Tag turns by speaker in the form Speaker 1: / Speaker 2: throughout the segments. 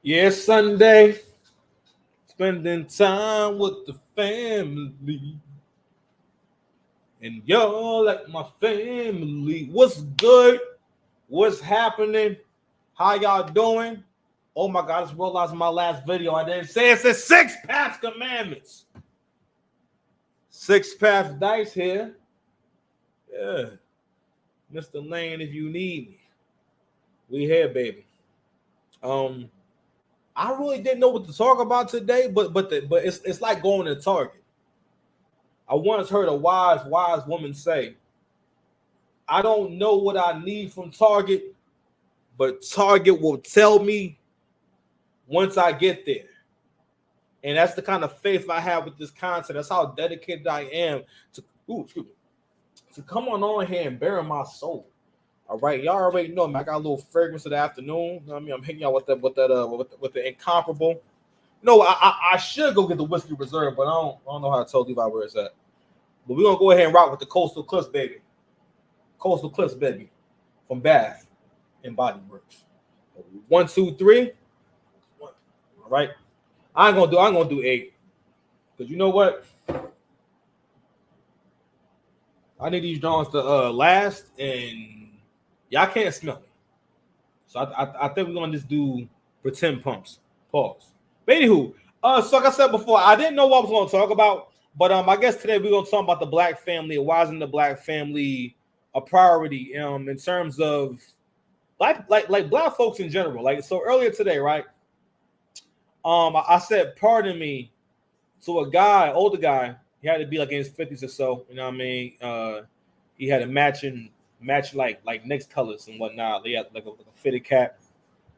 Speaker 1: Yeah, Sunday, spending time with the family. And y'all like my family. What's good? What's happening? How y'all doing? Oh my God, I just realized in my last video I didn't say it's the six path commandments. Six path dice here. Yeah. Mr. Lane, if you need me. We here, baby. Um, I really didn't know what to talk about today, but it's like going to Target. I once heard a wise woman say, I don't know what I need from Target, but Target will tell me once I get there. And that's the kind of faith I have with this content. That's how dedicated I am to come on here and bear my soul. All right, y'all already know me. I got a little fragrance of the afternoon. You know what I mean, I'm hitting y'all with the incomparable. No, I should go get the whiskey reserve, but I don't know how to tell Levi where it's at. But we're gonna go ahead and rock with the Coastal Cliffs, baby. Coastal Cliffs, baby, from Bath and Body Works. 1, 2, 3. All right. I'm gonna do 8. Because you know what? I need these drawings to last, and y'all can't smell it. So I think we're gonna just do pretend pumps. Pause. But anywho, so like I said before, I didn't know what I was gonna talk about, but I guess today we're gonna talk about the black family. Why isn't the black family a priority in terms of like black folks in general? Like, so earlier today, right? I said pardon me to a guy, older guy. He had to be like in his 50s or so. You know what I mean? He had a match like next colors and whatnot. He had like a fitted cap.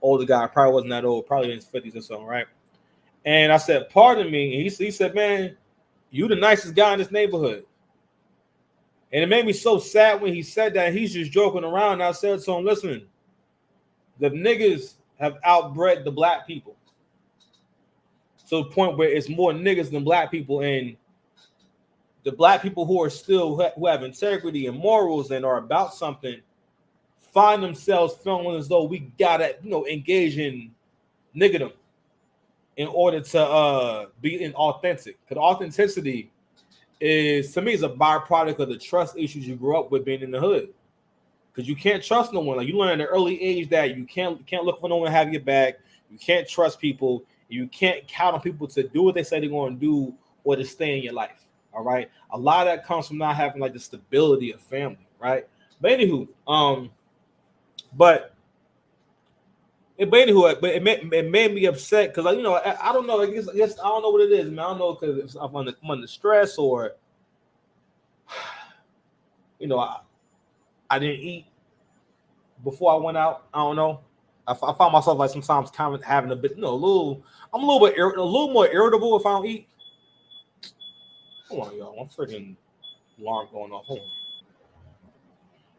Speaker 1: Older guy, probably wasn't that old, probably in his 50s or so, right? And I said, pardon me. And he said, man, you the nicest guy in this neighborhood. And it made me so sad when he said that. He's just joking around. And I said to him, listen, the niggas have outbred the black people to the point where it's more niggas than black people. And the black people who are still, who have integrity and morals and are about something, find themselves feeling as though we gotta, engage in niggerdom in order to be authentic. Because authenticity is, to me, is a byproduct of the trust issues you grew up with being in the hood. Because you can't trust no one. Like, you learn at an early age that you can't look for no one to have your back. You can't trust people. You can't count on people to do what they say they're going to do or to stay in your life. All right. A lot of that comes from not having like the stability of family, right? But anywho, it made me upset because I don't know. I guess I don't know what it is, man. I don't know because I'm under stress or I didn't eat before I went out. I don't know. I found myself like sometimes kind of having a bit, I'm a little more irritable if I don't eat. Hold on, y'all. I'm freaking alarm going off. Hold on.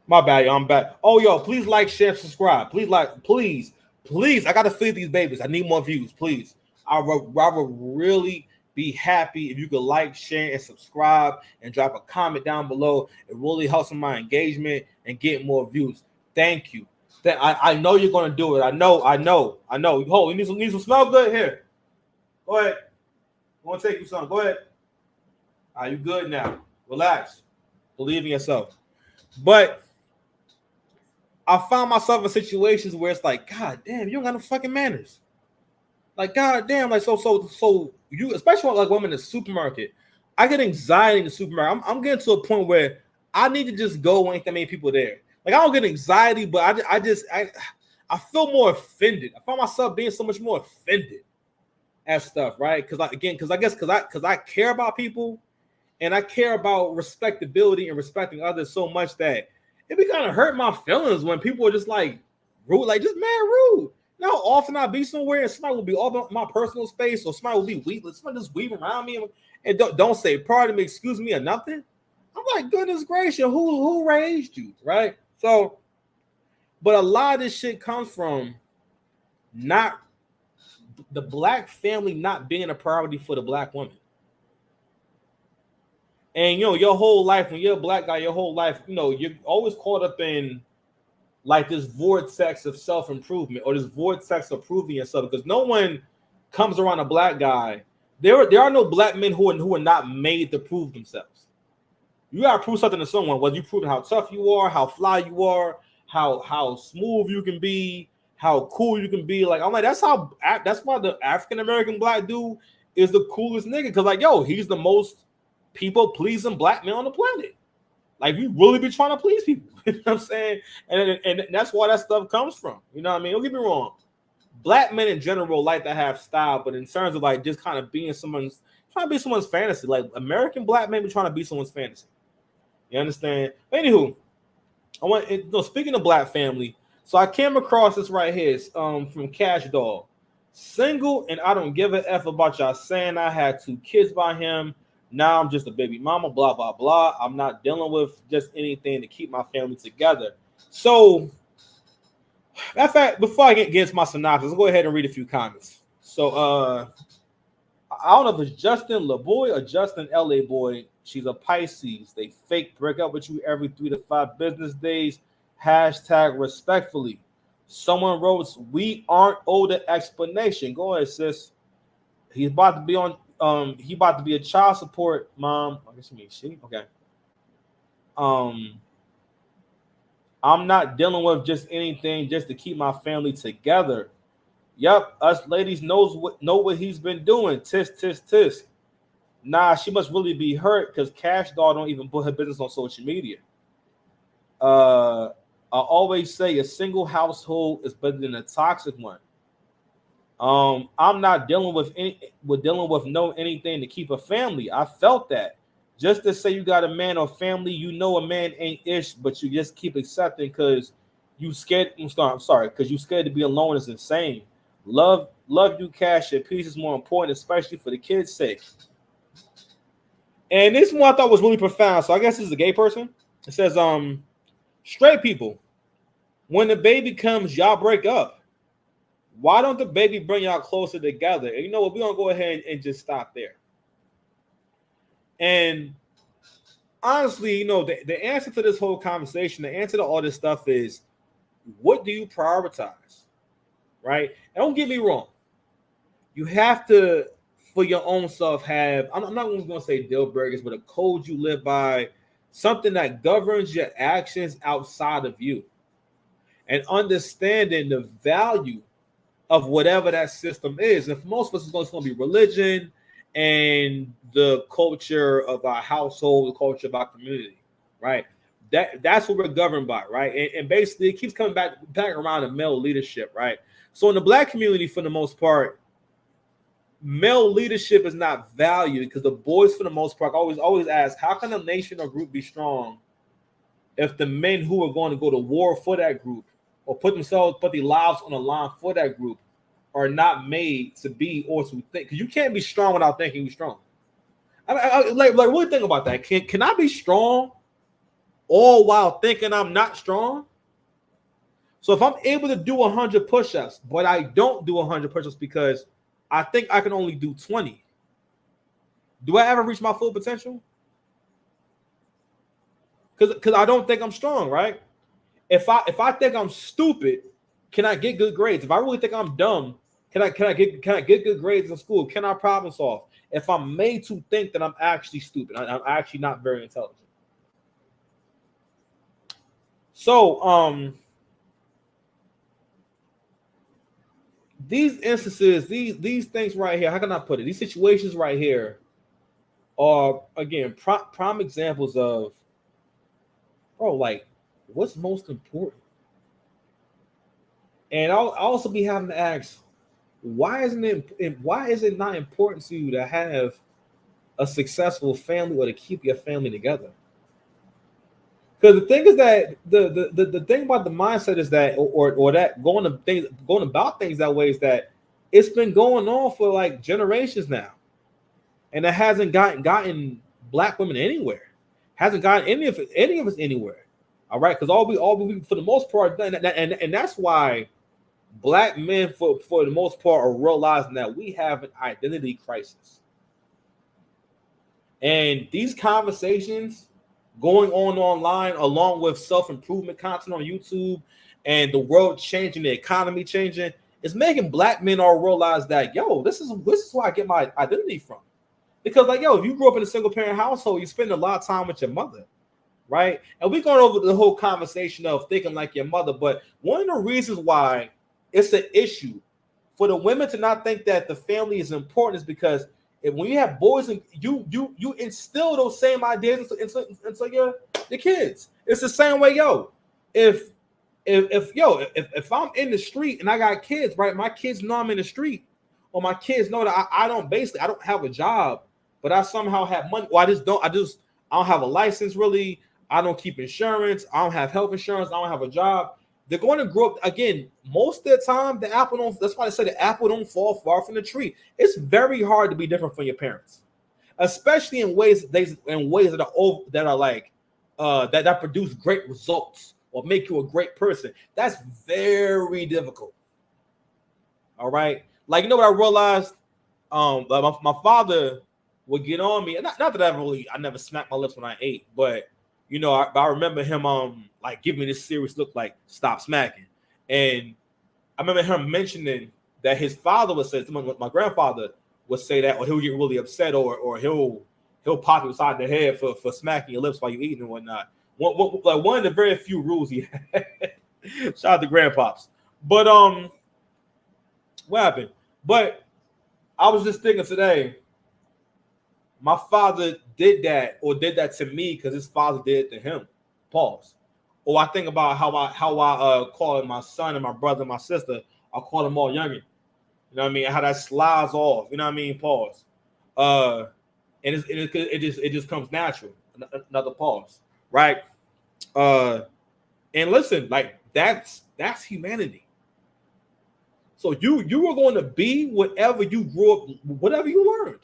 Speaker 1: My bad, y'all. I'm back. Oh, yo, please like, share, subscribe. Please please. I gotta feed these babies. I need more views, please. I would really be happy if you could like, share, and subscribe, and drop a comment down below. It really helps in my engagement and get more views. Thank you. I know you're gonna do it. I know. Hold, you need some smell good here. Go ahead. I'm gonna take you some. Go ahead. Are you good now? Relax. Believe in yourself. But I found myself in situations where it's like, God damn, you don't got no fucking manners. Like, God damn, like so you, especially like women in the supermarket. I get anxiety in the supermarket. I'm getting to a point where I need to just go when ain't that many people there. Like, I don't get anxiety, but I feel more offended. I find myself being so much more offended at stuff, right? Because I care about people and I care about respectability and respecting others so much that it be kind of hurt my feelings when people are just like rude, like just mad rude. Now, often I'll be somewhere and somebody will be all about my personal space, or somebody will be weaving, somebody just weaving around me and don't say pardon me, excuse me, or nothing. I'm like, goodness gracious, who raised you, right? So, but a lot of this shit comes from not the black family not being a priority for the black woman. And your whole life, when you're a black guy, your whole life, you're always caught up in like this vortex of self-improvement or this vortex of proving yourself, because no one comes around a black guy. There are no black men who are not made to prove themselves. You gotta prove something to someone, whether you proving how tough you are, how fly you are, how smooth you can be, how cool you can be. Like I'm like, that's why the African American black dude is the coolest nigga, because like yo, he's the most people pleasing black man on the planet. Like you really be trying to please people. You know what I'm saying? And that's why that stuff comes from. You know what I mean? Don't get me wrong. Black men in general like to have style, but in terms of like just kind of being trying to be someone's fantasy, like American black men be trying to be someone's fantasy. You understand? Anywho, speaking of black family, so I came across this right here from Cash Dog. Single and I don't give a F about y'all saying I had 2 kids by him. Now I'm just a baby mama, blah, blah, blah. I'm not dealing with just anything to keep my family together. So, in fact, before I get into my synopsis, let's go ahead and read a few comments. So, I don't know if it's Justin LaBoy or Justin LA Boy. She's a Pisces. They fake break up with you every 3 to 5 business days. Hashtag respectfully. Someone wrote, we aren't owed an explanation. Go ahead, sis. He's about to be on. He about to be a child support mom. I guess you mean she. Okay. I'm not dealing with just anything just to keep my family together. Yep, us ladies know what he's been doing. Tisk, tisk, tisk. Nah, she must really be hurt because Cash Doll don't even put her business on social media. I always say a single household is better than a toxic one. I'm not dealing with anything to keep a family. I felt that. Just to say you got a man or family, you know a man ain't ish, but you just keep accepting because you scared. I'm sorry, because you scared to be alone is insane. Love you, Cash. Your peace is more important, especially for the kids' sake. And this one I thought was really profound. So I guess this is a gay person. It says, straight people, when the baby comes, y'all break up. Why don't the baby bring y'all closer together? And you know what? We're gonna go ahead and just stop there. And honestly, you know, the answer to this whole conversation, the answer to all this stuff is, what do you prioritize? Right? And don't get me wrong. You have to, for your own self, have, I'm not even going to say deal breakers, but a code you live by, something that governs your actions outside of you. And understanding the value of whatever that system is. And for most of us, it's going to be religion and the culture of our household, the culture of our community, right? That's what we're governed by, right? And basically, it keeps coming back around to male leadership, right? So in the black community, for the most part, male leadership is not valued because the boys, for the most part, always ask, how can a nation or group be strong if the men who are going to go to war for that group or put their lives on the line for that group are not made to be or to think? Because you can't be strong without thinking you're strong. Like really think about that. Can I be strong all while thinking I'm not strong? So if I'm able to do 100 push-ups, but I don't do 100 push-ups because I think I can only do 20, do I ever reach my full potential? Because I don't think I'm strong, right? If I think I'm stupid, can I get good grades? If I really think I'm dumb, can I get good grades in school? Can I problem solve? If I'm made to think that I'm actually stupid, I'm actually not very intelligent. So these instances, these things right here, how can I put it? These situations right here are, again, prime examples of, bro, like, what's most important? And I'll also be having to ask, why is it not important to you to have a successful family or to keep your family together? Because the thing is that the thing about the mindset is that, or that going about things that way, is that it's been going on for like generations now, and it hasn't gotten black women anywhere, hasn't gotten any of us anywhere. All right, because all we for the most part, and that's why black men for the most part are realizing that we have an identity crisis, and these conversations going on online, along with self-improvement content on YouTube and the world changing, the economy changing, it's making black men all realize that, yo, this is where I get my identity from. Because like, yo, if you grew up in a single parent household, you spend a lot of time with your mother, right? And we're going over the whole conversation of thinking like your mother, but one of the reasons why it's an issue for the women to not think that the family is important is because when you have boys and you instill those same ideas into your kids. It's the same way, yo. If I'm in the street and I got kids, right? My kids know I'm in the street, or my kids know that I don't have a job, but I somehow have money. Well, I don't have a license really. I don't keep insurance. I don't have health insurance. I don't have a job. They're going to grow up again. Most of the time, that's why they say the apple don't fall far from the tree. It's very hard to be different from your parents, especially in ways that are like that produce great results or make you a great person. That's very difficult. All right. Like, you know what I realized? Like my father would get on me. Not that I never smacked my lips when I ate, but you know, I remember him like giving me this serious look like stop smacking. And I remember him mentioning that his father would say, my grandfather would say that, or he'll get really upset, or he'll pop you beside the head for smacking your lips while you're eating and whatnot. One of the very few rules he had. Shout out to grandpops. But what happened? But I was just thinking today, my father did that to me because his father did it to him. Pause. Or I think about how I call my son and my brother and my sister. I call them all youngin. You know what I mean? How that slides off. You know what I mean? Pause. And it just comes natural. Another pause. Right? And listen, like that's humanity. So you are going to be whatever you grew up, whatever you learned.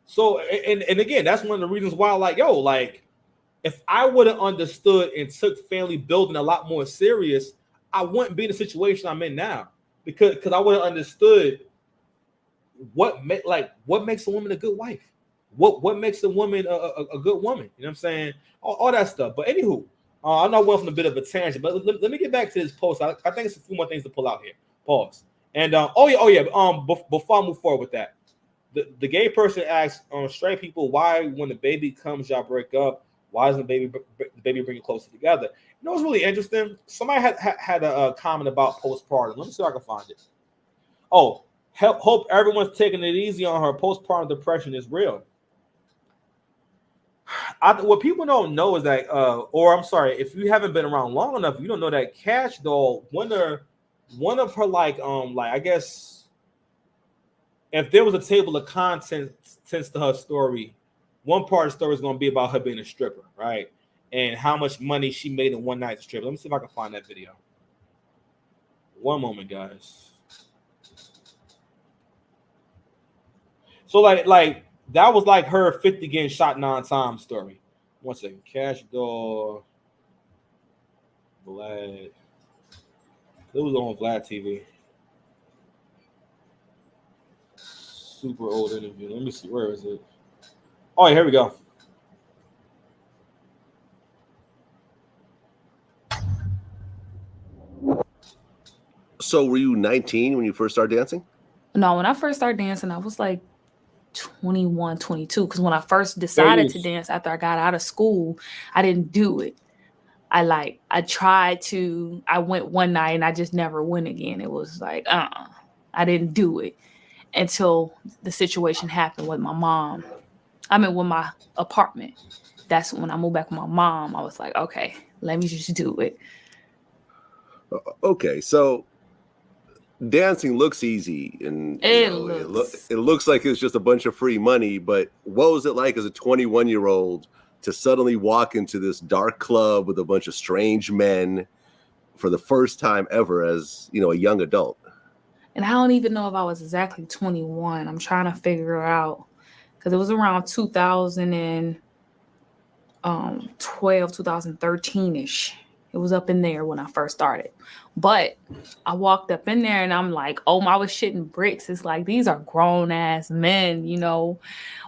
Speaker 1: So and again, that's one of the reasons why, like, yo, like if I would have understood and took family building a lot more serious, I wouldn't be in the situation I'm in now. Because I would have understood what makes a woman a good wife, what makes a woman a good woman. You know what I'm saying? All that stuff. But anywho, I know I went from a bit of a tangent, but let me get back to this post. I think it's a few more things to pull out here. Pause. And before I move forward with that, the gay person asks straight people, why when the baby comes y'all break up? Why doesn't the baby bring you closer together? You know what's really interesting? Somebody had a comment about postpartum. Let me see if I can find it. Oh, hope everyone's taking it easy on her. Postpartum depression is real. What people don't know is that, or I'm sorry, if you haven't been around long enough, you don't know that Kash doll, one of her like I guess if there was a table of contents to her story, one part of the story is going to be about her being a stripper, right? And how much money she made in one night as a stripper. Let me see if I can find that video. One moment, guys. So like that was like her 50 getting shot 9 times story. One second. Kash doll. Vlad. It was on Vlad TV. Super old interview. Let me see. Where is it? Oh, here we go.
Speaker 2: So were you 19 when you first started dancing?
Speaker 3: No, when I first started dancing, I was like 21, 22. Because when I first decided to dance after I got out of school, I didn't do it. I went one night and I just never went again. It was like, I didn't do it until the situation happened with my mom. With my apartment. That's when I moved back with my mom. I was like, okay, let me just do it.
Speaker 2: Okay, so dancing looks easy, and it looks like it's just a bunch of free money. But what was it like as a 21-year-old to suddenly walk into this dark club with a bunch of strange men for the first time ever as, a young adult?
Speaker 3: And I don't even know if I was exactly 21. I'm trying to figure out, because it was around 2012, 2013-ish. It was up in there when I first started. But I walked up in there and I'm like, oh, I was shitting bricks. It's like, these are grown ass men, you know,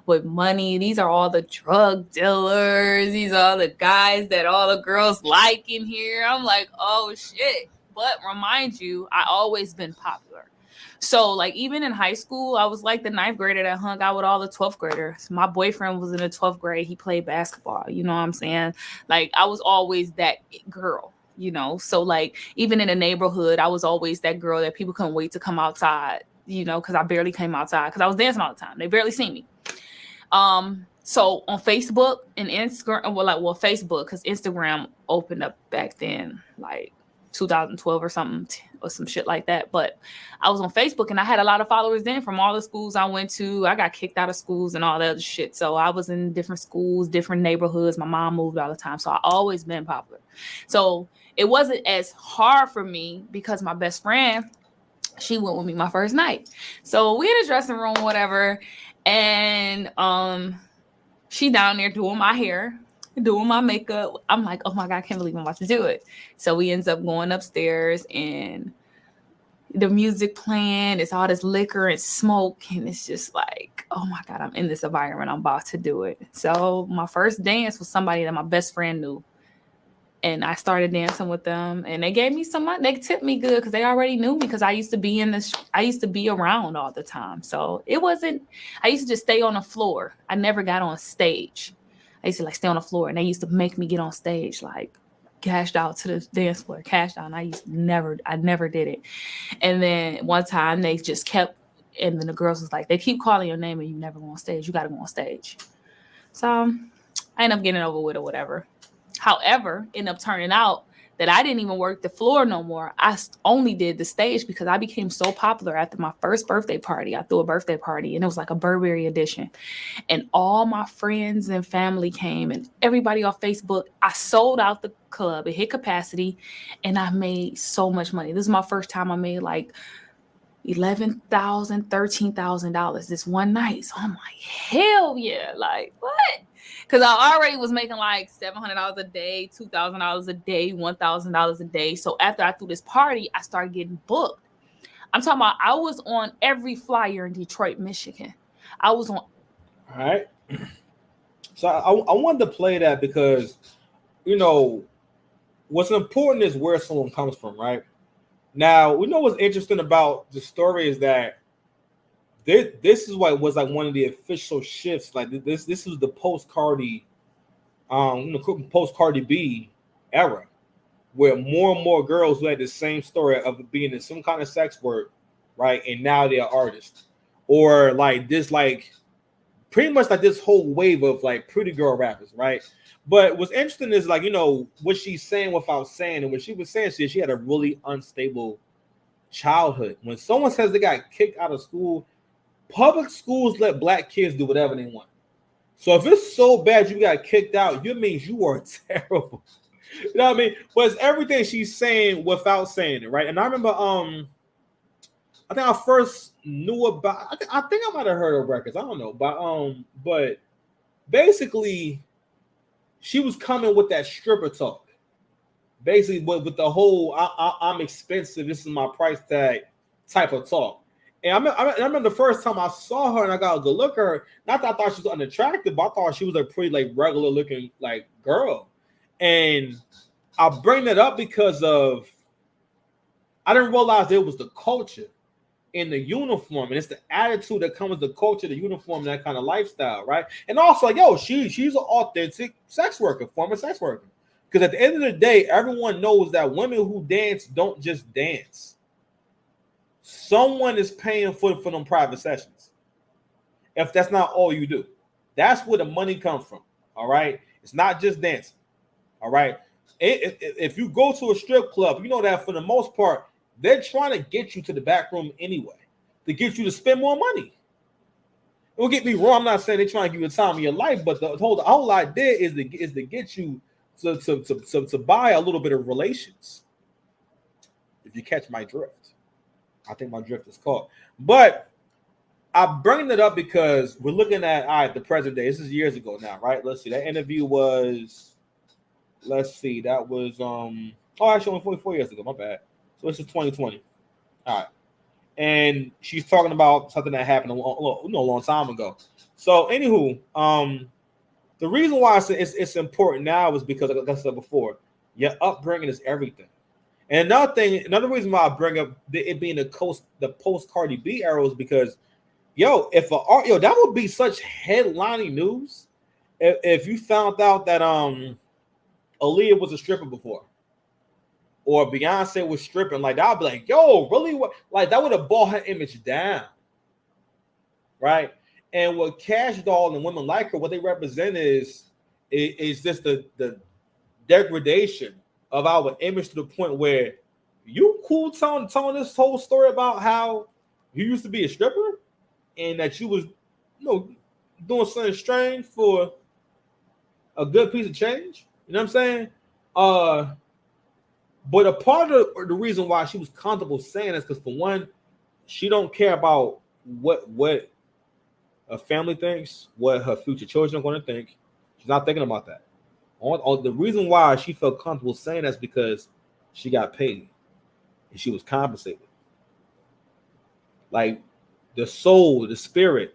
Speaker 3: with money. These are all the drug dealers. These are all the guys that all the girls like in here. I'm like, oh shit. But remind you, I always been popular. So like even in high school, I was like the 9th grader that hung out with all the 12th graders. My boyfriend was in the 12th grade. He played basketball. You know what I'm saying? Like I was always that girl, you know? So like even in the neighborhood, I was always that girl that people couldn't wait to come outside, you know, because I barely came outside because I was dancing all the time. They barely see me. So on Facebook and Instagram, Facebook, because Instagram opened up back then, like 2012 or something, or some shit like that. But I was on Facebook and I had a lot of followers then from all the schools I went to. I got kicked out of schools and all that other shit. So I was in different schools, different neighborhoods. My mom moved all the time. So I always been popular. So it wasn't as hard for me because my best friend, she went with me my first night. So we in the dressing room, whatever. And she down there doing my hair, doing my makeup. I'm like, oh my God, I can't believe I'm about to do it. So we ends up going upstairs and the music playing, it's all this liquor and smoke. And it's just like, oh my God, I'm in this environment. I'm about to do it. So my first dance was somebody that my best friend knew. And I started dancing with them and they gave me some money. They tipped me good because they already knew me because I used to be around all the time. So I used to just stay on the floor. I never got on stage. I used to like stay on the floor and they used to make me get on stage, like cashed out to the dance floor, cashed out. And I never did it. And then one time they just kept, and then the girls was like, they keep calling your name and you never go on stage. You got to go on stage. So I ended up getting over with or whatever. However, ended up turning out that I didn't even work the floor no more. I only did the stage because I became so popular after my first birthday party. I threw a birthday party and it was like a Burberry edition. And all my friends and family came and everybody on Facebook. I sold out the club. It hit capacity and I made so much money. This is my first time I made like $11,000, $13,000 this one night. So I'm like, hell yeah. Like, what? Because I already was making like $700 a day, $2,000 a day, $1,000 a day. So after I threw this party, I started getting booked. I'm talking about I was on every flyer in Detroit, Michigan. I was on.
Speaker 1: All right. So I wanted to play that because, you know, what's important is where someone comes from, right? Now, we know what's interesting about the story is that this is what was like one of the official shifts. Like this was the post Cardi, post Cardi B era, where more and more girls who had the same story of being in some kind of sex work, right, and now they're artists, or like this, like pretty much like this whole wave of like pretty girl rappers, right? But what's interesting is like, you know, what she's saying without saying, and what she was saying, she had a really unstable childhood. When someone says they got kicked out of school, public schools let black kids do whatever they want. So if it's so bad you got kicked out, you means you are terrible. You know what I mean? But it's everything she's saying without saying it, right? And I remember, I think I first knew about. I think I might have heard of records. I don't know, but basically, she was coming with that stripper talk. Basically, with the whole I'm expensive. This is my price tag type of talk. And I remember the first time I saw her and I got a good look at her. Not that I thought she was unattractive, but I thought she was a pretty like regular looking like girl. And I bring that up because of I didn't realize it was the culture in the uniform, and it's the attitude that comes with the culture, the uniform, that kind of lifestyle, right? And also, yo, she's an authentic sex worker, former sex worker. Because at the end of the day, everyone knows that women who dance don't just dance. Someone is paying for them private sessions. If that's not all you do, that's where the money comes from. All right, it's not just dancing. All right, if you go to a strip club, you know that for the most part they're trying to get you to the back room anyway to get you to spend more money. Don't get me wrong. I'm not saying they're trying to give you the time of your life, but the whole idea is to get you to buy a little bit of relations. If you catch my drift. I think my drift is caught. But I bring it up because we're looking at the present day. This is years ago now, right? Let's see. That interview was, that was actually only 44 years ago. My bad. So this is 2020. All right. And she's talking about something that happened a long time ago. So, anywho, the reason why it's important now is because, like I said before, your upbringing is everything. And another reason why I bring up it being the post Cardi B era is because, that would be such headlining news if you found out that Aaliyah was a stripper before, or Beyonce was stripping. Like, that would be like, yo, really? What? Like, that would have brought her image down, right? And what Kash Doll and women like her, what they represent is just the degradation of our image to the point where you cool telling this whole story about how you used to be a stripper and that you was, doing something strange for a good piece of change. You know what I'm saying? But a part of the reason why she was comfortable saying this, because for one, she don't care about what her family thinks, what her future children are going to think. She's not thinking about that. The reason why she felt comfortable saying that's because she got paid and she was compensated. Like, the soul, the spirit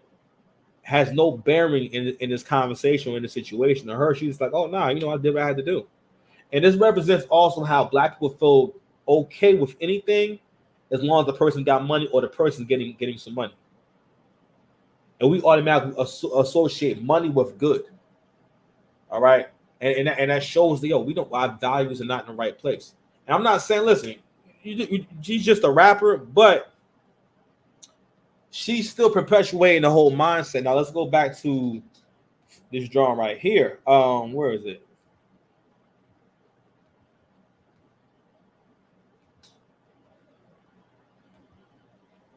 Speaker 1: has no bearing in this conversation or in the situation. To her, she's like, oh, nah, I did what I had to do. And this represents also how Black people feel okay with anything as long as the person got money or the person getting some money. And we automatically associate money with good. All right. And that shows that, our values are not in the right place. And I'm not saying, listen, she's just a rapper, but she's still perpetuating the whole mindset. Now let's go back to this drawing right here. Where is it?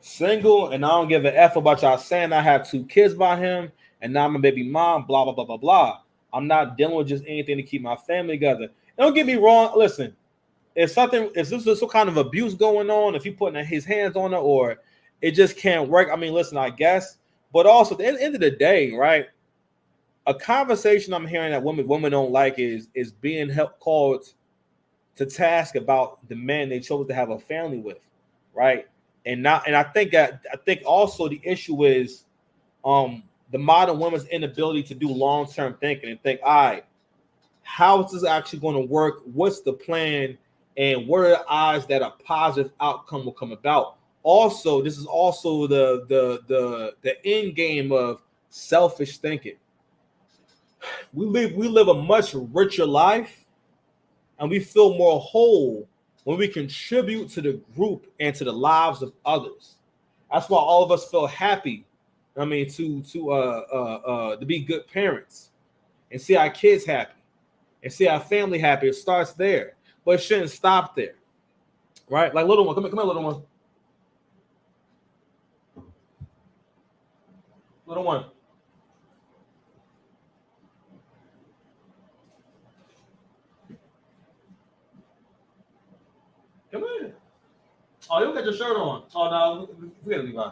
Speaker 1: Single, and I don't give a F about y'all saying I have 2 kids by him, and now I'm a baby mom, blah, blah, blah, blah, blah. I'm not dealing with just anything to keep my family together. And don't get me wrong. Listen, if this is some kind of abuse going on, if you're putting his hands on it, or it just can't work. I mean, listen, I guess. But also, at the end of the day, right? A conversation I'm hearing that women don't like is being called to task about the man they chose to have a family with, right? And I think also the issue is the modern woman's inability to do long-term thinking and think, all right, how is this actually going to work? What's the plan? And what are the odds that a positive outcome will come about? Also, this is also the end game of selfish thinking. We live a much richer life, and we feel more whole when we contribute to the group and to the lives of others. That's why all of us feel happy. I mean, to be good parents and see our kids happy and see our family happy. It starts there, but it shouldn't stop there, right? Like, little one, come here, little one. Little one. Come in. Oh, you got your shirt on. Oh, no, forget Levi.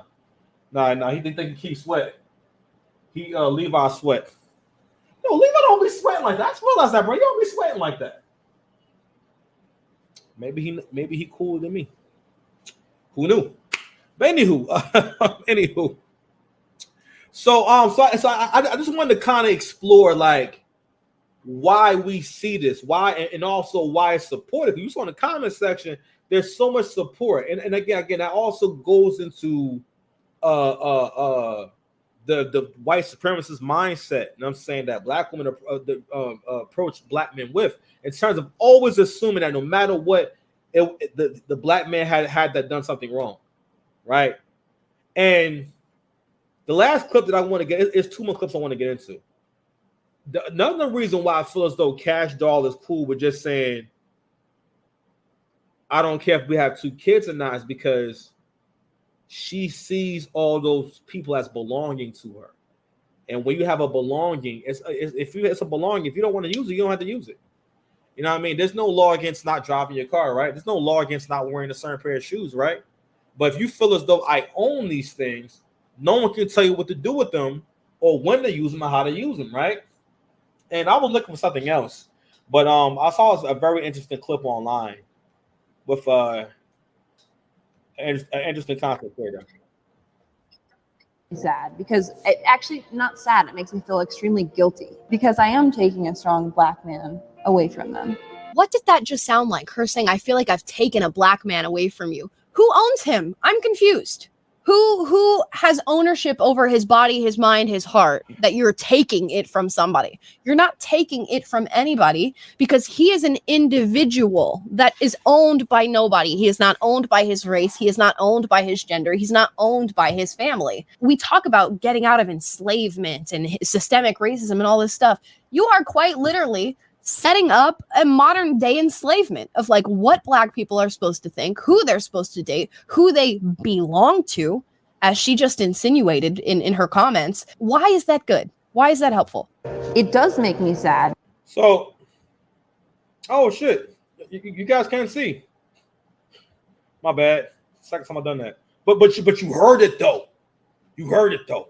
Speaker 1: No, he think he keep sweat. Levi sweat. No, Levi don't be sweating like that. I just realized that, bro. You don't be sweating like that. Maybe he cooler than me. Who knew? But anywho. So I just wanted to kind of explore like why we see this, why and also why it's supported. You saw in the comment section, there's so much support, and again that also goes into the white supremacist mindset. And I'm saying that Black women approach Black men with, in terms of always assuming that no matter what, the Black man had that done something wrong, right? And the last clip that I want to get is 2 more clips I want to get into. Another reason why I feel as though Kash Doll is cool with just saying, I don't care if we have 2 kids or not, is because she sees all those people as belonging to her. And when you have a belonging, it's a belonging. If you don't want to use it, you don't have to use it. You know what I mean? There's no law against not driving your car, right? There's no law against not wearing a certain pair of shoes, right? But if you feel as though I own these things, no one can tell you what to do with them or when to use them or how to use them, right? And I was looking for something else, but I saw a very interesting clip online with interesting concept there.
Speaker 4: Sad because it actually not sad. It makes me feel extremely guilty because I am taking a strong black man away from them.
Speaker 5: What did that just sound like? Her saying, I feel like I've taken a black man away from you. Who owns him? I'm confused. Who has ownership over his body, his mind, his heart, that you're taking it from somebody? You're not taking it from anybody because he is an individual that is owned by nobody. He is not owned by his race. He is not owned by his gender. He's not owned by his family. We talk about getting out of enslavement and systemic racism and all this stuff. You are quite literally setting up a modern day enslavement of like what black people are supposed to think, who they're supposed to date, who they belong to, as she just insinuated in her comments. Why is that good? Why is that helpful?
Speaker 4: It does make me sad.
Speaker 1: So, oh shit, you guys can't see. My bad. Second time I've done that. But you heard it though. You heard it though.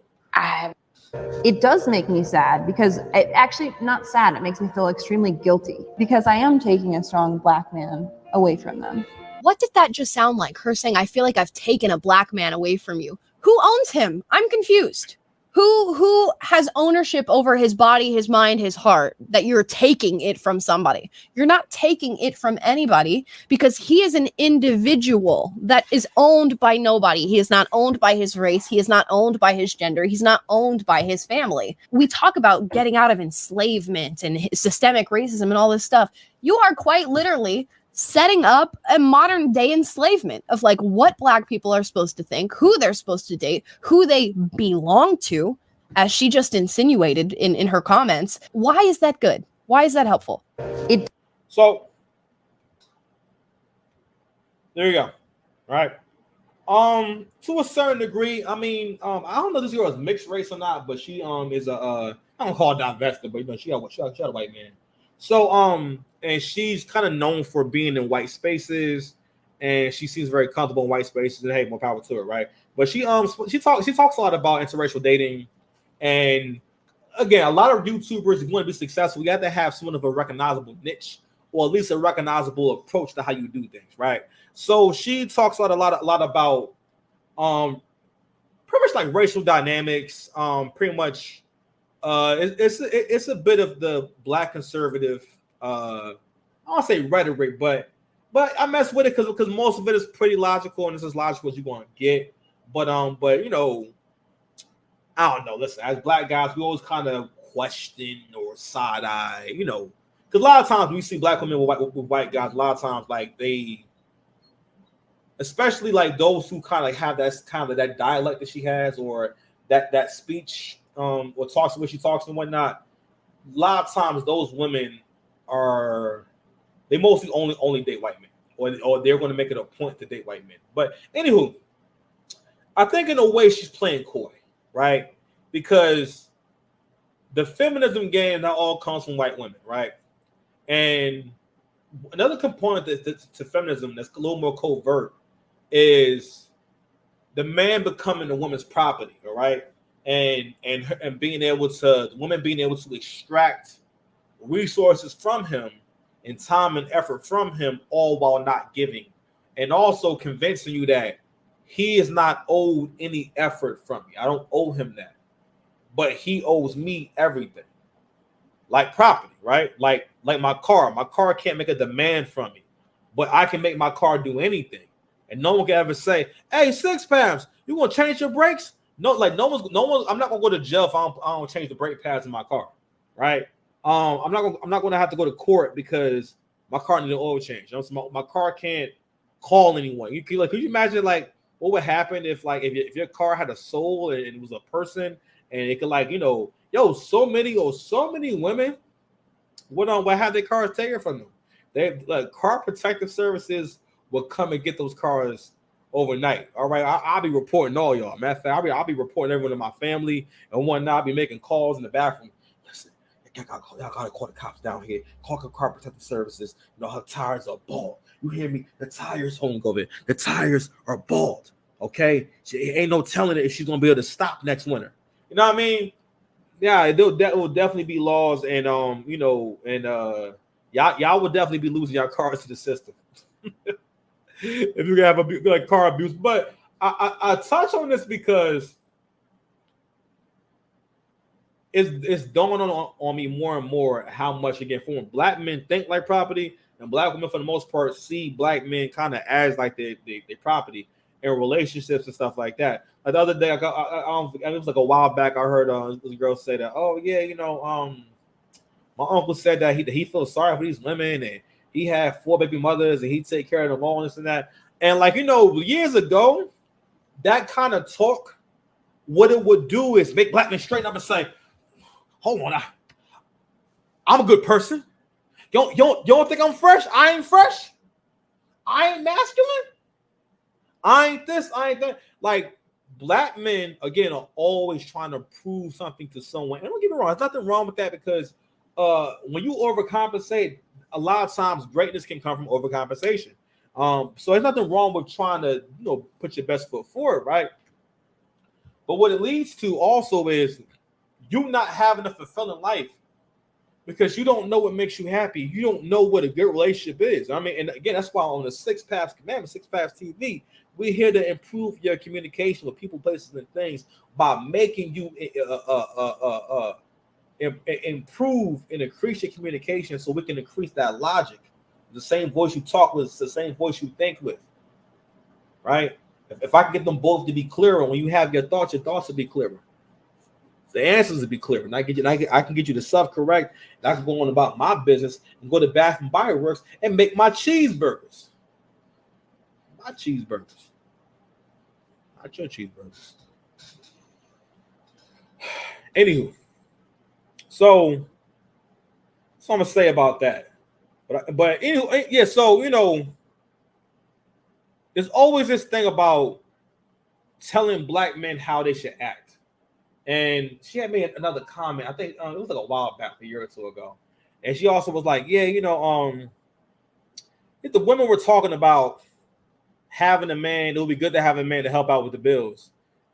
Speaker 4: It does make me sad because it actually not sad. It makes me feel extremely guilty because I am taking a strong black man away from them.
Speaker 5: What did that just sound like? Her saying, I feel like I've taken a black man away from you. Who owns him? I'm confused. Who has ownership over his body, his mind, his heart, that you're taking it from somebody? You're not taking it from anybody because he is an individual that is owned by nobody. He is not owned by his race. He is not owned by his gender. He's not owned by his family. We talk about getting out of enslavement and systemic racism and all this stuff. You are quite literally setting up a modern day enslavement of like what black people are supposed to think, who they're supposed to date, who they belong to, as she just insinuated in her comments. Why is that good? Why is that helpful?
Speaker 1: So there you go. All right. To a certain degree, I mean, I don't know if this girl is mixed race or not, but she is a I don't call her divested, but you know, she had a white man. So and she's kind of known for being in white spaces, and she seems very comfortable in white spaces. And hey, more power to her, right? But she talks a lot about interracial dating, and again, a lot of YouTubers, if you want to be successful, you have to have somewhat of a recognizable niche, or at least a recognizable approach to how you do things, right? So she talks a lot about pretty much like racial dynamics, pretty much. It's a bit of the black conservative, I don't say rhetoric, but I mess with it because most of it is pretty logical and it's as logical as you're going to get. But you know, I don't know. Listen, as black guys, we always kind of question or side eye, you know, because a lot of times we see black women with white guys. A lot of times, like they, especially like those who kind of like have that dialect that she has, or that speech. Or talks the way she talks and whatnot. A lot of times, those women they mostly only date white men, or they're going to make it a point to date white men. But anywho, I think in a way she's playing coy, right? Because the feminism game that all comes from white women, right? And another component to feminism that's a little more covert is the man becoming the woman's property, all right? And being able to, the woman being able to extract resources from him and time and effort from him, all while not giving, and also convincing you that he is not owed any effort from me. I don't owe him that, but he owes me everything, like property, right? Like my car. My car can't make a demand from me, but I can make my car do anything, and no one can ever say, "Hey, 6 pounds, you gonna change your brakes?" No, like no one's. I'm not gonna go to jail if I don't change the brake pads in my car, right? I'm not gonna have to go to court because my car needs an oil change. You know, so my car can't call anyone. Could you imagine like what would happen if your car had a soul and it was a person and it could so many women would have their cars taken from them. They like car protective services will come and get those cars overnight. All right, I'll be reporting all y'all. Matter of fact, I'll be reporting everyone in my family and whatnot. I'll be making calls in the bathroom. Listen, y'all gotta call the cops down here. Call car protective services. You know her tires are bald. You hear me? The tires, homie, the tires are bald. Okay, ain't no telling it if she's gonna be able to stop next winter. You know what I mean? Yeah, that will definitely be laws, and y'all will definitely be losing your cars to the system. if you have like car abuse. But I touch on this because it's dawning on me more and more how much, again, for black men think like property, and black women for the most part see black men kind of as like they property in relationships and stuff like that. Like the other day, it was like a while back, I heard this girl say that, oh yeah, my uncle said that he feels sorry for these women, and he had 4 baby mothers, and he take care of them all, and this and that. And like, years ago, that kind of talk, what it would do is make black men straighten up and say, hold on, I'm a good person. You don't think I'm fresh? I ain't fresh. I ain't masculine. I ain't this. I ain't that. Like, black men, again, are always trying to prove something to someone. And don't get me wrong, there's nothing wrong with that, because when you overcompensate, a lot of times greatness can come from overcompensation. So there's nothing wrong with trying to, put your best foot forward, right? But what it leads to also is you not having a fulfilling life because you don't know what makes you happy. You don't know what a good relationship is. I mean, and again, that's why on the Six Paths Commandment, Six Paths TV, we're here to improve your communication with people, places, and things by making you improve and increase your communication, so we can increase that logic. The same voice you talk with is the same voice you think with, right? If I can get them both to be clearer, when you have your thoughts will be clearer. The answers will be clearer. And I can get you to self-correct, and I can go on about my business and go to Bath and Body Works and make my cheeseburgers. My cheeseburgers. Not your cheeseburgers. Anywho, so I'm gonna say about that. But anyway, yeah, so there's always this thing about telling black men how they should act. And she had made another comment. I think it was like a while back, a year or two ago. And she also was like, yeah, if the women were talking about having a man, it would be good to have a man to help out with the bills.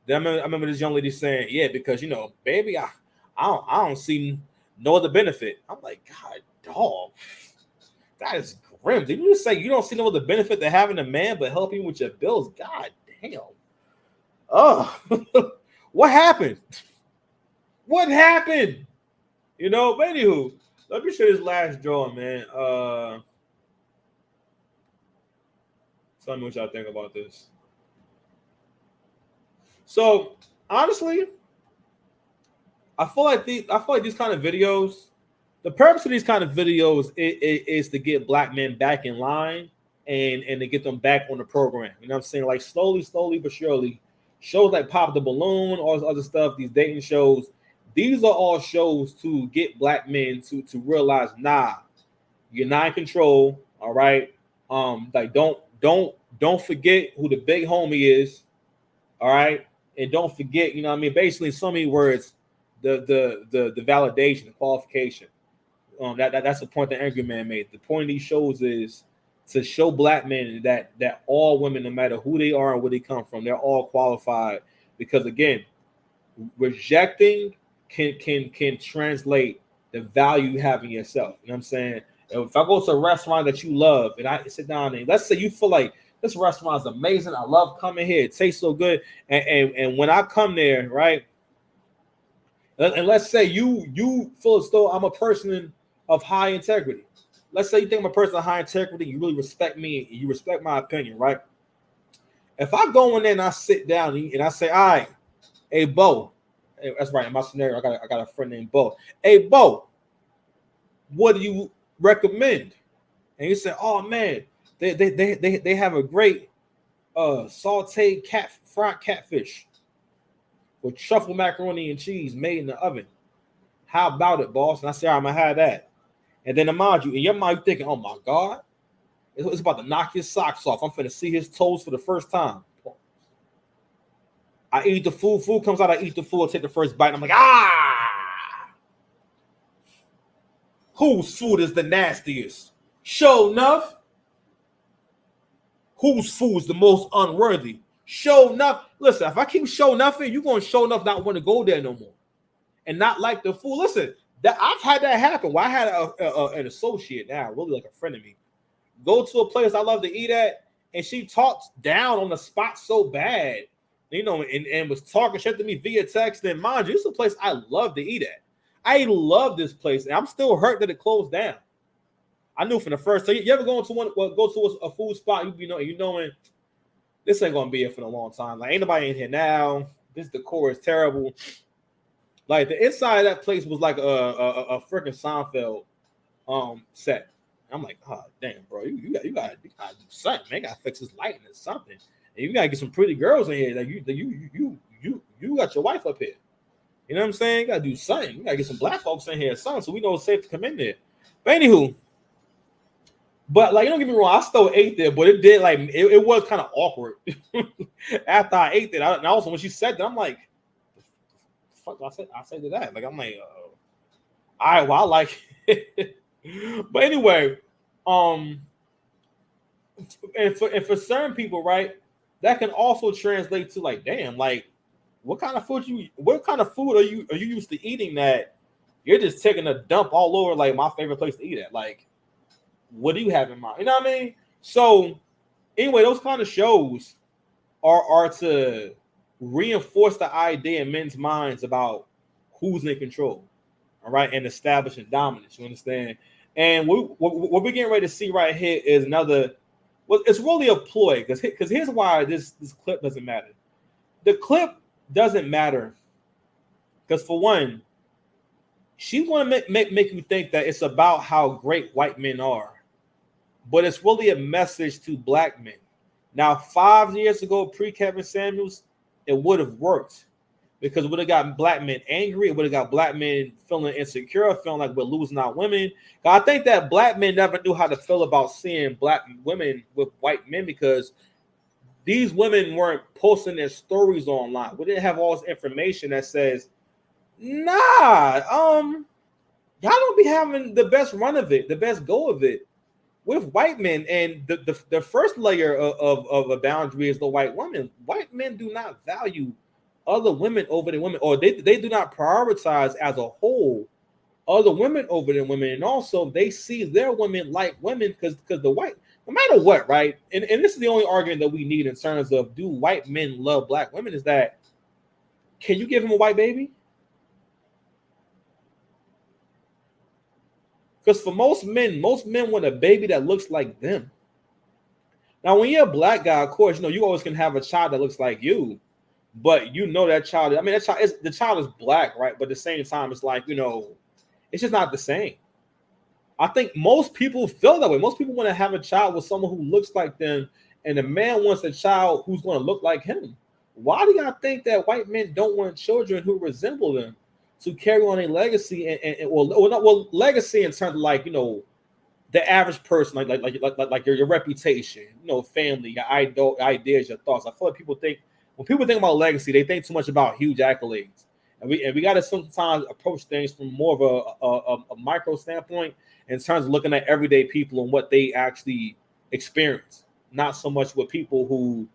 Speaker 1: Then I remember this young lady saying, yeah, because, baby, I don't see no other benefit. I'm like, God, dog, that is grim. Did you just say you don't see no other benefit to having a man but helping with your bills? God damn. Oh, what happened? What happened? But anywho, let me show this last drawing, man. Tell me what y'all think about this. So honestly, I feel like these kind of videos, the purpose of these kind of videos is to get black men back in line and to get them back on the program. You know what I'm saying? Like slowly but surely, shows like Pop the Balloon, all this other stuff, these dating shows, these are all shows to get black men to realize, nah, you're not in control. All right. Like don't forget who the big homie is. All right. And don't forget, basically in so many words, the validation, the qualification. That's the point that Angry Man made. The point of these shows is to show black men that all women, no matter who they are and where they come from, they're all qualified. Because again, rejecting can translate the value you have in yourself. You know what I'm saying? If I go to a restaurant that you love and I sit down and let's say you feel like this restaurant is amazing, I love coming here, it tastes so good, and when I come there, right? And let's say you feel as though I'm a person of high integrity. Let's say you think I'm a person of high integrity, you really respect me, you respect my opinion, right? If I go in there and I sit down and I say, all right, hey, Bo, hey, that's right, in my scenario, I got a friend named Bo. Hey, Bo, what do you recommend? And you say, oh man, they have a great sauteed fried catfish with truffle macaroni and cheese made in the oven. How about it, boss? And I say, all right, I'm gonna have that. And then mind you, in your mind, you're thinking, oh my God, it's about to knock his socks off. I'm finna see his toes for the first time. I eat the food comes out, I eat the food, I take the first bite, and I'm like, ah! Whose food is the nastiest? Show enough. Whose food is the most unworthy? Show enough. Listen, if I keep showing nothing, you're gonna show enough not want to go there no more, and not like the food. Listen, that I've had that happen. Well, I had an associate now, really like a friend of me, go to a place I love to eat at, and she talked down on the spot so bad, you know, and was talking shit to me via text. And mind you, this is a place I love to eat at. I love this place, and I'm still hurt that it closed down. I knew from the first. So you ever go to a food spot, you knowing this ain't gonna be here for a long time. Like ain't nobody in here now. This decor is terrible. Like the inside of that place was like a freaking Seinfeld set. I'm like, oh damn, bro, you gotta do something, man. You gotta fix this lighting or something. And you gotta get some pretty girls in here. Like you got your wife up here. You know what I'm saying? You gotta do something. You gotta get some black folks in here or something, so we know it's safe to come in there. But anywho, but like, don't get me wrong, I still ate there, but it did like it was kind of awkward after I ate there. And also when she said that, I'm like, the fuck I said to that. Like I'm like, all right, well, I like it. But anyway, and for certain people, right, that can also translate to like, damn, like what kind of food are you used to eating that you're just taking a dump all over like my favorite place to eat at? Like, what do you have in mind? You know what I mean? So anyway, those kind of shows are to reinforce the idea in men's minds about who's in control, all right, and establishing dominance. You understand? And what we're getting ready to see right here is another. Well, it's really a ploy because here's why this clip doesn't matter. The clip doesn't matter because for one, she's going to make you think that it's about how great white men are, but it's really a message to black men. Now, 5 years ago, pre-Kevin Samuels, it would have worked because it would have gotten black men angry. It would have got black men feeling insecure, feeling like we're losing our women. I think that black men never knew how to feel about seeing black women with white men because these women weren't posting their stories online. We didn't have all this information that says, nah, y'all don't be having the best run of it, the best go of it with white men. And the first layer of a boundary is the white woman. White men do not value other women over their women, or they do not prioritize as a whole other women over their women. And also they see their women like women because the white, no matter what, right? And this is the only argument that we need in terms of do white men love black women is that can you give him a white baby? Because for most men want a baby that looks like them. Now, when you're a black guy, of course, you always can have a child that looks like you, but that child, the child is black, right? But at the same time, it's like, it's just not the same. I think most people feel that way. Most people want to have a child with someone who looks like them, and the man wants a child who's going to look like him. Why do y'all think that white men don't want children who resemble them to carry on a legacy legacy in terms of like, the average person, like your reputation, family, your ideas, your thoughts. I feel like when people think about legacy, they think too much about huge accolades. And we got to sometimes approach things from more of a micro standpoint in terms of looking at everyday people and what they actually experience, not so much what people who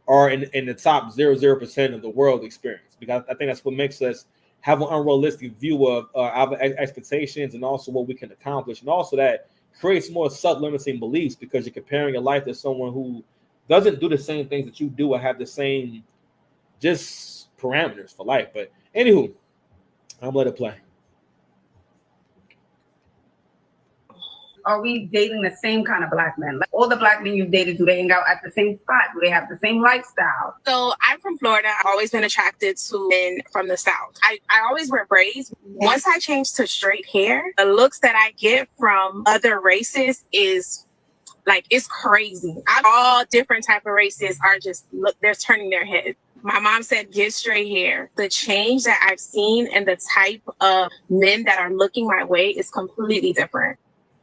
Speaker 1: are in the top 0.00% of the world experience. Because I think that's what makes us have an unrealistic view of our expectations and also what we can accomplish. And also that creates more self-limiting beliefs because you're comparing your life to someone who doesn't do the same things that you do or have the same just parameters for life. But anywho, I'm let it play.
Speaker 6: Are we dating the same kind of black men? Like all the black men you've dated, do they hang out at the same spot? Do they have the same lifestyle?
Speaker 7: So I'm from Florida. I've always been attracted to men from the South. I always wear braids. Once I changed to straight hair, the looks that I get from other races is like, it's crazy. All different type of races are just, they're turning their head. My mom said, get straight hair. The change that I've seen and the type of men that are looking my way is completely different.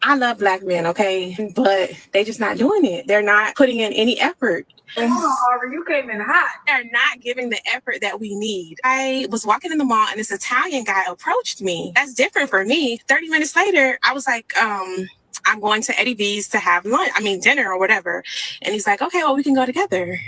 Speaker 7: I love black men, okay? But they just not doing it. They're not putting in any effort.
Speaker 6: Hold on, Harvey, you came in hot.
Speaker 7: They're not giving the effort that we need. I was walking in the mall and this Italian guy approached me. That's different for me. 30 minutes later, I was like, I'm going to Eddie V's to have dinner or whatever. And he's like, okay, well, we can go together.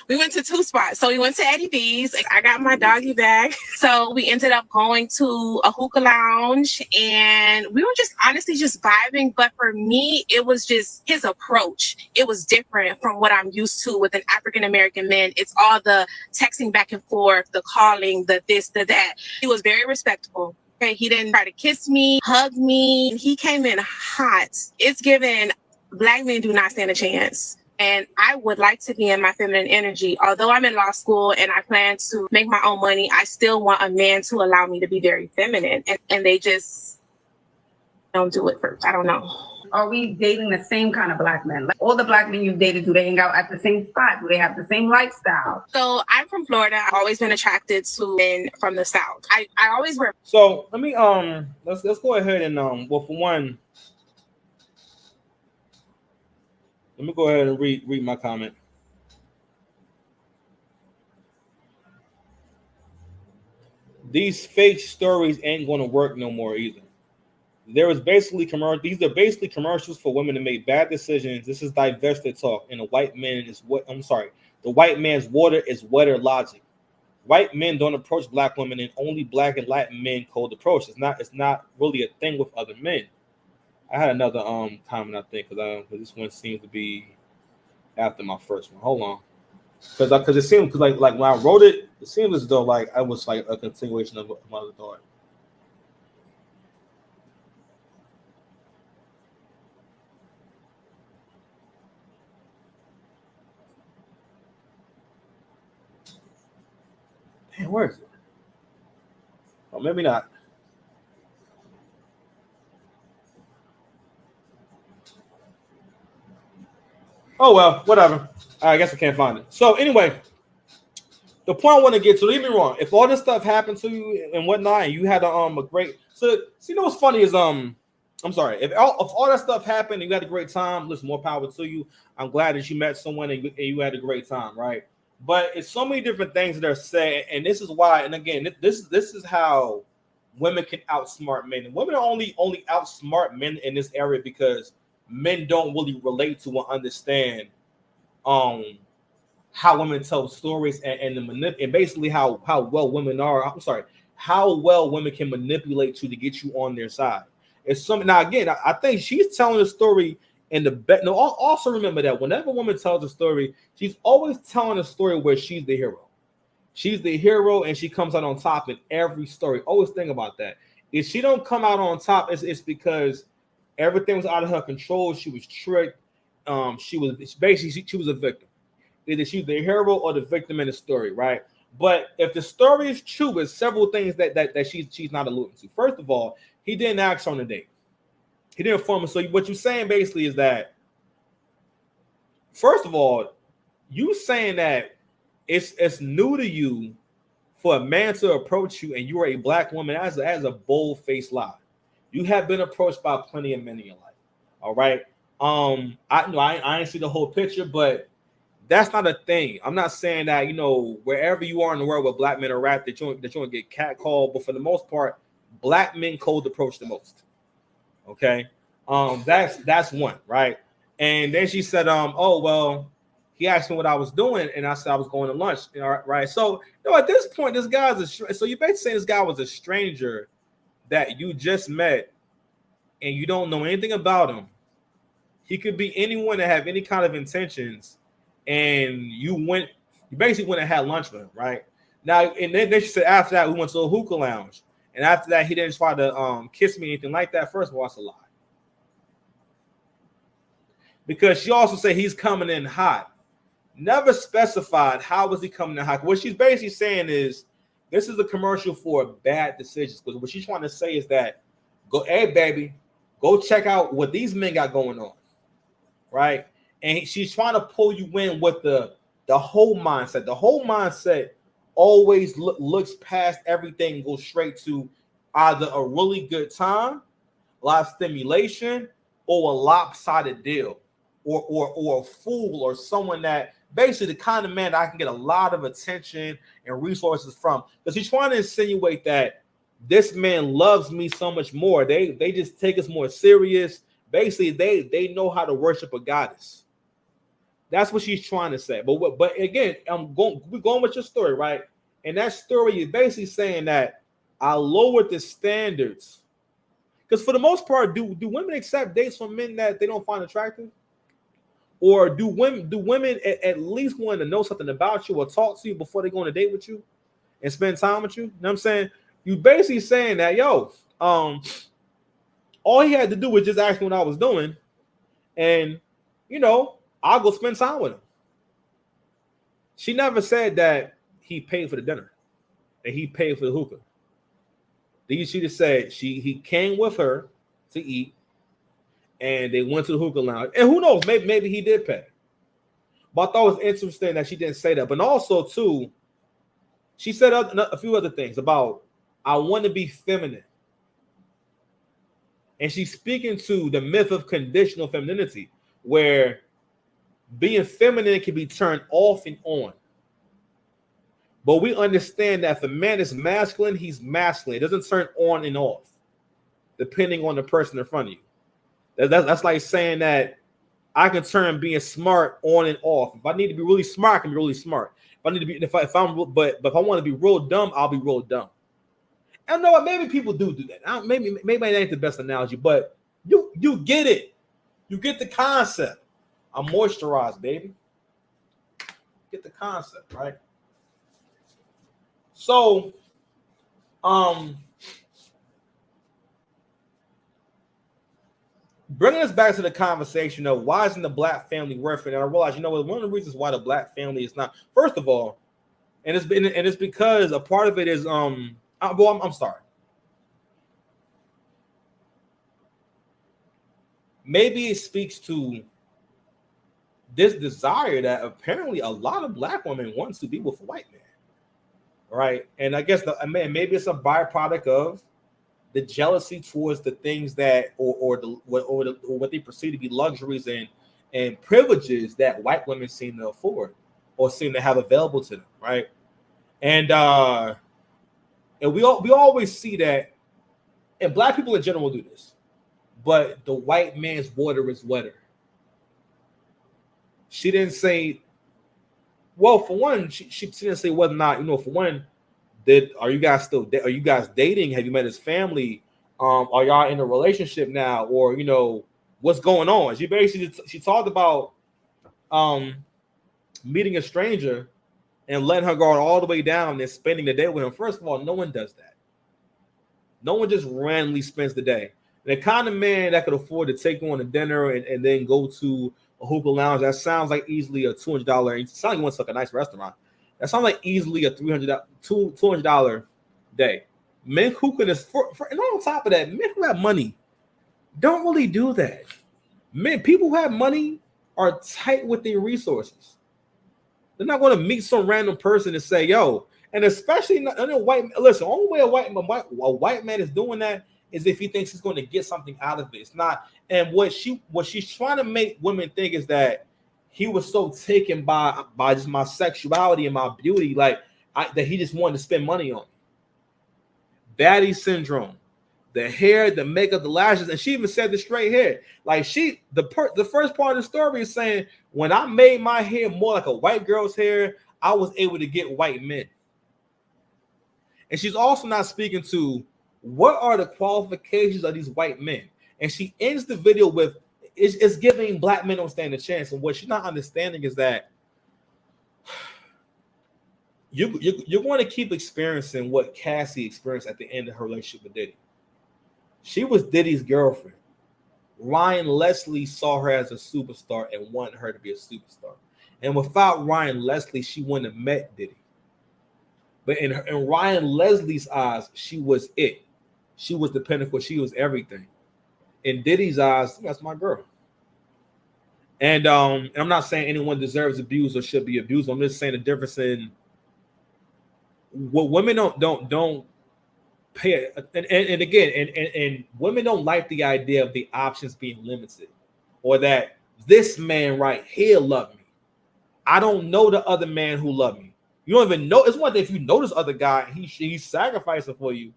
Speaker 7: We went to 2 spots. So we went to Eddie V's. I got my doggy bag. So we ended up going to a hookah lounge and we were just honestly just vibing. But for me, it was just his approach. It was different from what I'm used to with an African-American man. It's all the texting back and forth, the calling, the this, the that. He was very respectful. Okay, he didn't try to kiss me, hug me. He came in hot. It's given Black men do not stand a chance. And I would like to be in my feminine energy. Although I'm in law school and I plan to make my own money, I still want a man to allow me to be very feminine. And they just don't do it first. I don't know.
Speaker 6: Are we dating the same kind of Black men? Like all the Black men you've dated, do they hang out at the same spot? Do they have the same lifestyle?
Speaker 7: So I'm from Florida. I've always been attracted to men from the South. I always wear.
Speaker 1: So let me let's go ahead and well, for one, let me go ahead and read my comment. These fake stories ain't going to work no more either. There is basically these are basically commercials for women to make bad decisions. This is divested talk, and the white man's water is wetter logic. White men don't approach Black women, and only Black and Latin men cold approach. It's not really a thing with other men. I had another comment, I think, because this one seems to be after my first one. Hold on, because it seemed like when I wrote it, it seemed as though like I was like a continuation of my other thought. Man, where is it? Oh, maybe not. Oh well, whatever. I guess I can't find it. So anyway, the point I want to get to, don't get me wrong, if all this stuff happened to you and whatnot, and you had a great you know what's funny is I'm sorry, if all that stuff happened and you had a great time, listen, more power to you. I'm glad that you met someone and you had a great time, right? But it's so many different things that are said, and this is why. And again, this is how women can outsmart men. And women are only outsmart men in this area because men don't really relate to or understand how women tell stories and basically how well women are. I'm sorry, how well women can manipulate you to get you on their side. It's something. Now again, I think she's telling a story. And also remember that whenever a woman tells a story, she's always telling a story where she's the hero. She's the hero, and she comes out on top in every story. Always think about that. If she don't come out on top, it's because everything was out of her control. She was tricked. She was a victim. Either she's the hero or the victim in the story, right? But if the story is true, there's several things that she's not alluding to. First of all, he didn't ask on the date. He didn't inform her. So what you're saying basically is that, first of all, you saying that it's new to you for a man to approach you and you are a Black woman as a bold-faced lie. You have been approached by plenty of men in your life. All right. I ain't see the whole picture, but that's not a thing. I'm not saying that, wherever you are in the world where Black men are at, that you're gonna get catcalled, but for the most part, Black men cold approach the most. Okay, that's one, right? And then she said, oh well, he asked me what I was doing, and I said I was going to lunch. Right? So at this point, this guy's so you basically saying this guy was a stranger that you just met, and you don't know anything about him. He could be anyone that have any kind of intentions, and you basically went and had lunch with him, right? Now, and then she said after that we went to a hookah lounge. And after that, he didn't try to kiss me, anything like that. First of all, that's a lie. Because she also said he's coming in hot. Never specified how was he coming in hot. What she's basically saying is this is a commercial for bad decisions. Because what she's trying to say is that, hey, baby, go check out what these men got going on. Right? And she's trying to pull you in with the whole mindset. The whole mindset always looks past everything and goes straight to either a really good time, a lot of stimulation, or a lopsided deal, or a fool, or someone that basically the kind of man that I can get a lot of attention and resources from. Because he's trying to insinuate that this man loves me so much more. They just take us more serious. Basically, they know how to worship a goddess. That's what she's trying to say. But again, we're going with your story, right? And that story is basically saying that I lowered the standards. Because for the most part, do women accept dates from men that they don't find attractive? Or do women at least want to know something about you or talk to you before they go on a date with you and spend time with you? You know what I'm saying? You basically saying that, all he had to do was just ask me what I was doing, and I'll go spend time with him. She never said that he paid for the dinner and he paid for the hookah. She just said he came with her to eat, and they went to the hookah lounge. And who knows, maybe he did pay. But I thought it was interesting that she didn't say that. But also, too, she said a few other things about, I want to be feminine. And she's speaking to the myth of conditional femininity, where being feminine can be turned off and on. But we understand that if a man is masculine, he's masculine. It doesn't turn on and off, depending on the person in front of you. That's like saying that I can turn being smart on and off. If I need to be really smart, I can be really smart. If I need to be, if I want to be real dumb, I'll be real dumb. I know what, maybe people do that. Maybe that ain't the best analogy, but you get it. You get the concept. I'm moisturized, baby. Get the concept, right? So, bringing us back to the conversation of why isn't the black family worth it? And I realize, one of the reasons why the black family is not. First of all, and it's because a part of it is I'm sorry. Maybe it speaks to this desire that apparently a lot of black women want to be with a white man, right? And I guess maybe it's a byproduct of the jealousy towards the things that, or what they perceive to be luxuries and privileges that white women seem to afford or seem to have available to them, right? And we always see that, and black people in general do this, but the white man's water is wetter. She didn't say, well, for one, she didn't say whether or not, for one, are you guys dating? Have you met his family? Are y'all in a relationship now? Or, what's going on? She talked about meeting a stranger and letting her guard all the way down and spending the day with him. First of all, no one does that. No one just randomly spends the day. The kind of man that could afford to take on a dinner and then go to a hookah lounge, that sounds like easily a $200. It sounds like he wants to like a nice restaurant. That sounds like easily a $200 day. Men who can and on top of that, men who have money don't really do that. People who have money are tight with their resources. They're not going to meet some random person and say, yo, and especially not a white. Listen, only way a white man is doing that is if he thinks he's going to get something out of it. It's not. And what she's trying to make women think is that he was so taken by just my sexuality and my beauty, that he just wanted to spend money on me. Baddie syndrome, the hair, the makeup, the lashes, and she even said the straight hair. Like the first part of the story is saying, when I made my hair more like a white girl's hair, I was able to get white men. And she's also not speaking to what are the qualifications of these white men. And she ends the video with, it's giving black men don't stand a chance. And what she's not understanding is that you're going to keep experiencing what Cassie experienced at the end of her relationship with Diddy. She was Diddy's girlfriend. Ryan Leslie saw her as a superstar and wanted her to be a superstar. And without Ryan Leslie, she wouldn't have met Diddy. But in Ryan Leslie's eyes, she was it. She was the pinnacle. She was everything. In Diddy's eyes, that's my girl. And I'm not saying anyone deserves abuse or should be abused. I'm just saying the difference in what women don't pay. And again, and women don't like the idea of the options being limited, or that this man right here loved me. I don't know the other man who loved me. You don't even know. It's one thing if you know this other guy, he's sacrificing for you.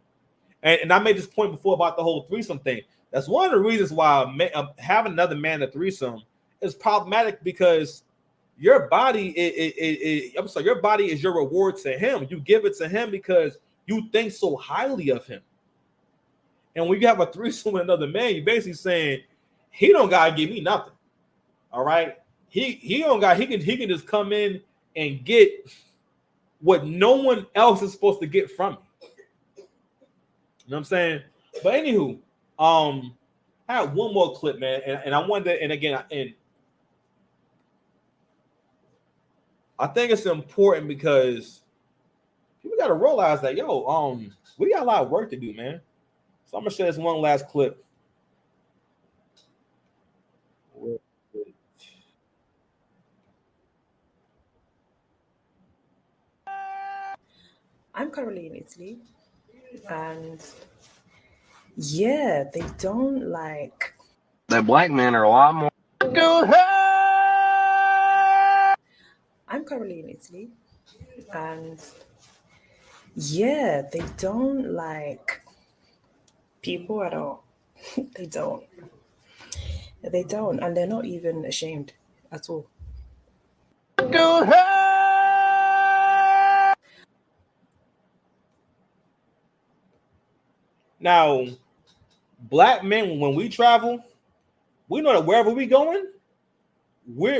Speaker 1: And I made this point before about the whole threesome thing. That's one of the reasons why having another man in a threesome is problematic, because your body, I'm sorry, your body is your reward to him. You give it to him because you think so highly of him. And when you have a threesome with another man, you're basically saying he don't gotta give me nothing. All right, he don't got he can just come in and get what no one else is supposed to get from me. You know what I'm saying? But anywho, I had one more clip, man, and I wonder, and again, and I think it's important because people got to realize that, yo, we got a lot of work to do, man. So I'm gonna share this one last clip.
Speaker 8: I'm currently in Italy, and yeah, they don't like.
Speaker 9: The black men are a lot more.
Speaker 8: I'm currently in Italy, and yeah, they don't like people at all. They don't. They don't, and they're not even ashamed at all.
Speaker 1: Now, black men, when we travel, we know that wherever we going, we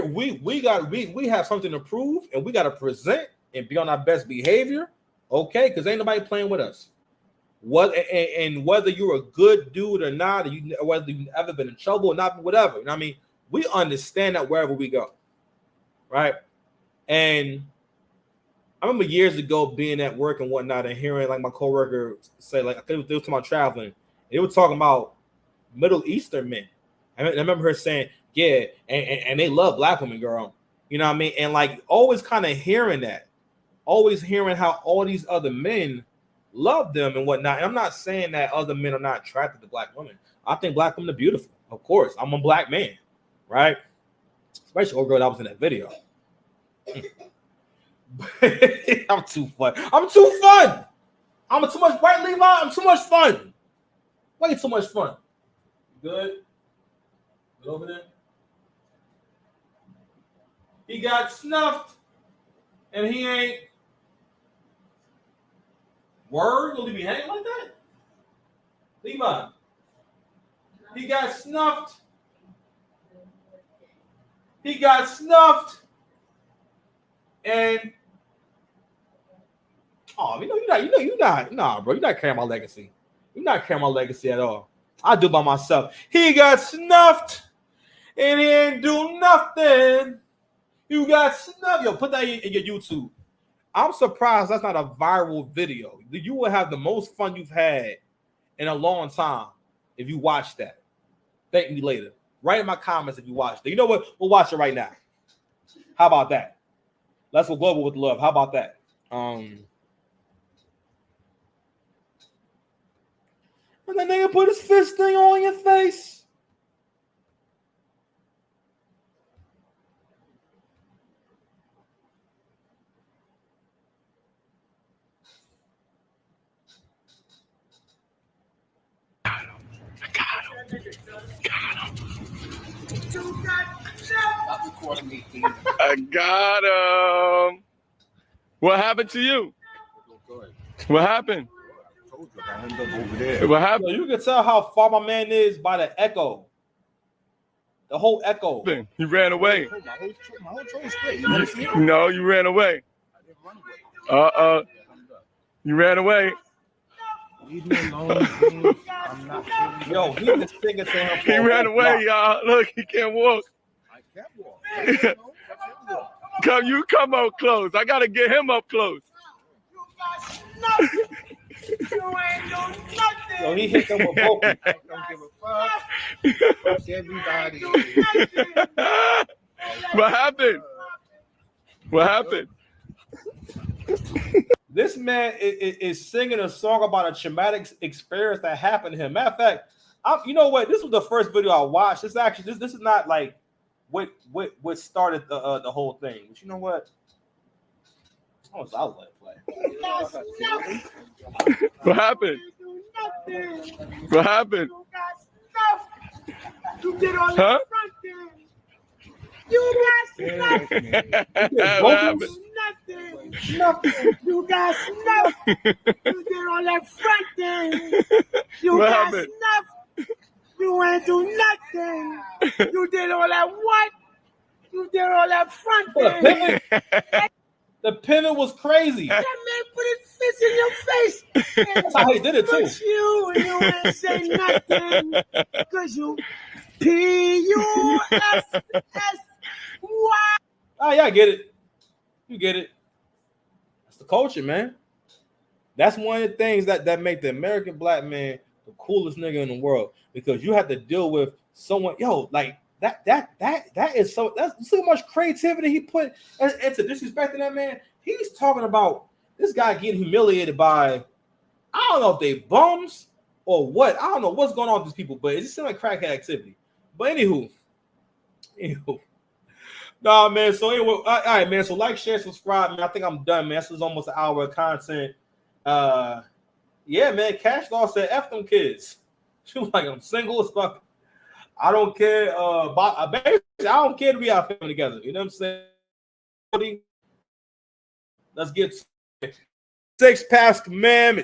Speaker 1: have something to prove, and we got to present and be on our best behavior, okay? Because ain't nobody playing with us. And whether you're a good dude or not, or whether you've ever been in trouble or not, whatever. You know what I mean? We understand that wherever we go, right? And I remember years ago being at work and whatnot and hearing like my coworker say, like, they were talking about traveling. They were talking about Middle Eastern men. I remember her saying, yeah, and they love black women, girl. You know what I mean? And like always kind of hearing that, always hearing how all these other men love them and whatnot. And I'm not saying that other men are not attracted to black women. I think black women are beautiful. Of course, I'm a black man, right? Especially old girl that was in that video. I'm too fun. I'm too fun. I'm too much, right, Levi? I'm too much fun. Way too much fun. Good? Good over there? He got snuffed and he ain't. Word? Will he be hanging like that? Levi. He got snuffed. He got snuffed. And you're not, nah, bro. You're not carrying my legacy. You're not carrying my legacy at all. I do by myself. He got snuffed and he ain't do nothing. You got snuffed. Yo, put that in your YouTube. I'm surprised that's not a viral video. You will have the most fun you've had in a long time if you watch that. Thank me later. Write in my comments if you watched it. You know what? We'll watch it right now. How about that? Let's go global with love. How about that? And that nigga put his fist thing on your face.
Speaker 10: I got him. What happened to you? What happened? What happened?
Speaker 1: So you can tell how far my man is by the echo. The whole echo.
Speaker 10: He ran away. No, you ran away. You ran away.
Speaker 1: Leave me alone. I'm not kidding. Yo, he was singing to him.
Speaker 10: He ran away, y'all. Look, he can't walk.
Speaker 2: I can't walk.
Speaker 10: Come up close. I gotta get him up close.
Speaker 1: Yo, he hit them with both.
Speaker 2: I don't give a fuck. Fuck everybody.
Speaker 10: What happened? What happened?
Speaker 1: This man is singing a song about a traumatic experience that happened to him. Matter of fact, you know what? This was the first video I watched. This is not like what started the whole thing. But you know what? I'll let it play.
Speaker 10: What happened? What happened? Huh?
Speaker 11: You got nothing. Nothing. You got nothing. You did all that fronting. You
Speaker 10: What
Speaker 11: got
Speaker 10: happened?
Speaker 11: nothing. You ain't do nothing. You did all that what? You did all that fronting.
Speaker 1: The pivot was crazy.
Speaker 11: That man put his fist in your face.
Speaker 1: That's how he did it too.
Speaker 11: Push you and you ain't say nothing. Cause you PUSSY.
Speaker 1: Oh yeah, I get it. You get it. That's the culture, man. That's one of the things that make the American black man the coolest nigga in the world, because you have to deal with someone, like that is so, that's so much creativity he put into disrespecting that man. He's talking about this guy getting humiliated by, I don't know if they bums or what. I don't know what's going on with these people, but it just seems like crackhead activity. But anywho. Nah, man. So anyway, all right, man. So like, share, subscribe, man. I think I'm done, man. This is almost an hour of content. Yeah, man. Cash Doll said, "F them kids." She was like, "I'm single as fuck. I don't care. Basically, I don't care to be our family together." You know what I'm saying? Let's get 6 past commandments.